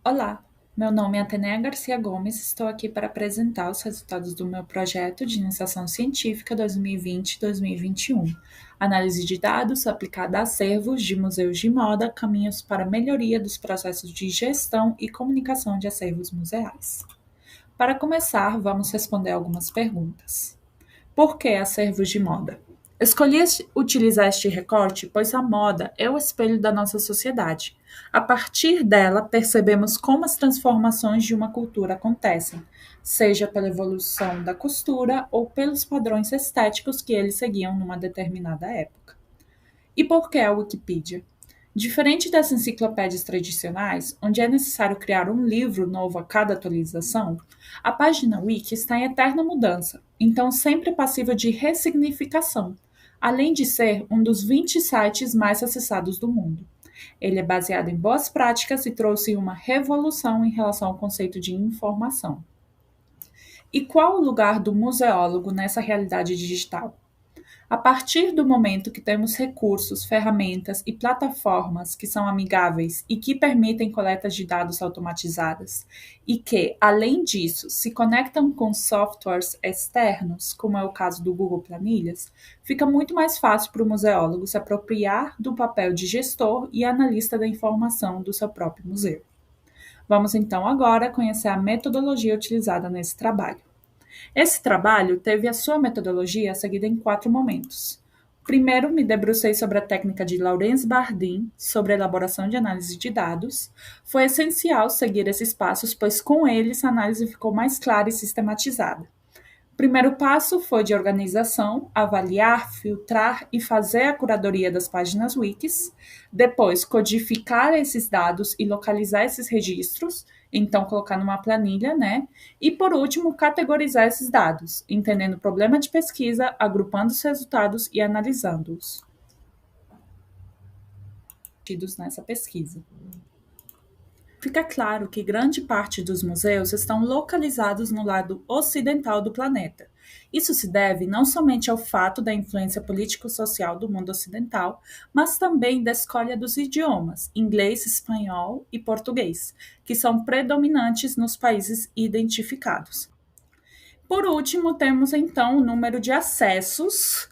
Olá, meu nome é Atenea Garcia Gomes, estou aqui para apresentar os resultados do meu projeto de iniciação científica 2020-2021, análise de dados aplicada a acervos de museus de moda, caminhos para melhoria dos processos de gestão e comunicação de acervos museais. Para começar, vamos responder algumas perguntas. Por que acervos de moda? Escolhi utilizar este recorte pois a moda é o espelho da nossa sociedade. A partir dela, percebemos como as transformações de uma cultura acontecem, seja pela evolução da costura ou pelos padrões estéticos que eles seguiam numa determinada época. E por que a Wikipedia? Diferente das enciclopédias tradicionais, onde é necessário criar um livro novo a cada atualização, a página Wiki está em eterna mudança, então sempre passível de ressignificação, além de ser um dos 20 sites mais acessados do mundo. Ele é baseado em boas práticas e trouxe uma revolução em relação ao conceito de informação. E qual o lugar do museólogo nessa realidade digital? A partir do momento que temos recursos, ferramentas e plataformas que são amigáveis e que permitem coletas de dados automatizadas e que, além disso, se conectam com softwares externos, como é o caso do Google Planilhas, fica muito mais fácil para o museólogo se apropriar do papel de gestor e analista da informação do seu próprio museu. Vamos então agora conhecer a metodologia utilizada nesse trabalho. Esse trabalho teve a sua metodologia seguida em 4 momentos. Primeiro, me debrucei sobre a técnica de Laurence Bardin sobre a elaboração de análise de dados. Foi essencial seguir esses passos, pois com eles a análise ficou mais clara e sistematizada. O primeiro passo foi de organização, avaliar, filtrar e fazer a curadoria das páginas wikis. Depois, codificar esses dados e localizar esses registros, então colocar numa planilha, né? E por último, categorizar esses dados, entendendo o problema de pesquisa, agrupando os resultados e analisando-os nessa pesquisa. Fica claro que grande parte dos museus estão localizados no lado ocidental do planeta. Isso se deve não somente ao fato da influência político-social do mundo ocidental, mas também da escolha dos idiomas, inglês, espanhol e português, que são predominantes nos países identificados. Por último, temos então o número de acessos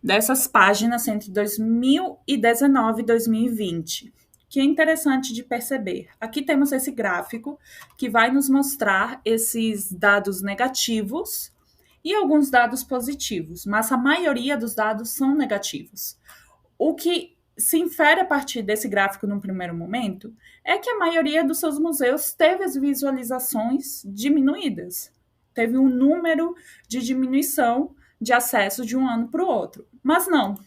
dessas páginas entre 2019 e 2020, que é interessante de perceber. Aqui temos esse gráfico que vai nos mostrar esses dados negativos e alguns dados positivos, mas a maioria dos dados são negativos. O que se infere a partir desse gráfico num primeiro momento é que a maioria dos seus museus teve as visualizações diminuídas, teve um número de diminuição de acesso de um ano para o outro. Mas não.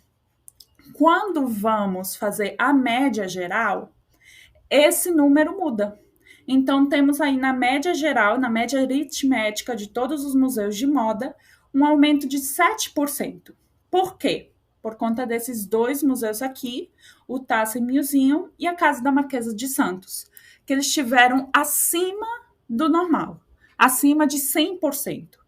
Quando vamos fazer a média geral, esse número muda. Então, temos aí na média geral, na média aritmética de todos os museus de moda, um aumento de 7%. Por quê? Por conta desses dois museus aqui, o Tasso Museum e a Casa da Marquesa de Santos, que eles tiveram acima do normal, acima de 100%.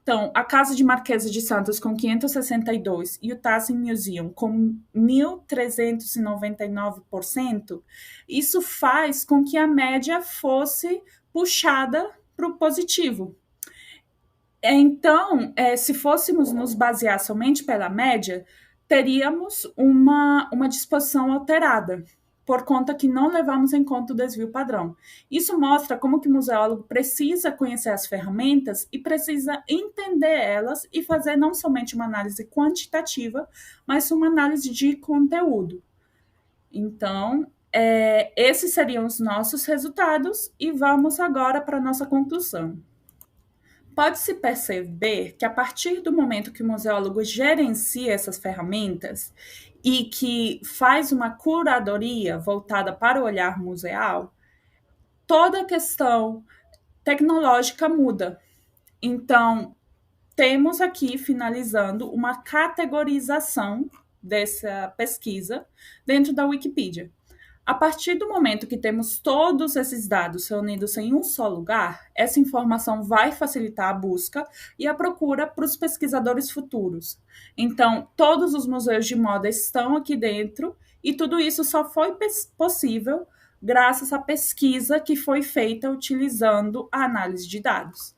Então, a Casa de Marquesa de Santos com 562 e o Tasso Museum com 1.399%, isso faz com que a média fosse puxada para o positivo. Então, se fôssemos nos basear somente pela média, teríamos uma disposição alterada, por conta que não levamos em conta o desvio padrão. Isso mostra como que o museólogo precisa conhecer as ferramentas e precisa entender elas e fazer não somente uma análise quantitativa, mas uma análise de conteúdo. Então, esses seriam os nossos resultados e vamos agora para a nossa conclusão. Pode-se perceber que a partir do momento que o museólogo gerencia essas ferramentas e que faz uma curadoria voltada para o olhar museal, toda a questão tecnológica muda. Então, temos aqui, finalizando, uma categorização dessa pesquisa dentro da Wikipedia. A partir do momento que temos todos esses dados reunidos em um só lugar, essa informação vai facilitar a busca e a procura para os pesquisadores futuros. Então, todos os museus de moda estão aqui dentro e tudo isso só foi possível graças à pesquisa que foi feita utilizando a análise de dados.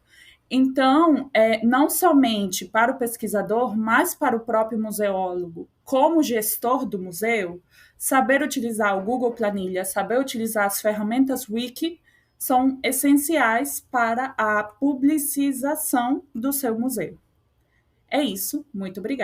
Então, não somente para o pesquisador, mas para o próprio museólogo, como gestor do museu, saber utilizar o Google Planilha, saber utilizar as ferramentas Wiki, são essenciais para a publicização do seu museu. É isso, muito obrigada.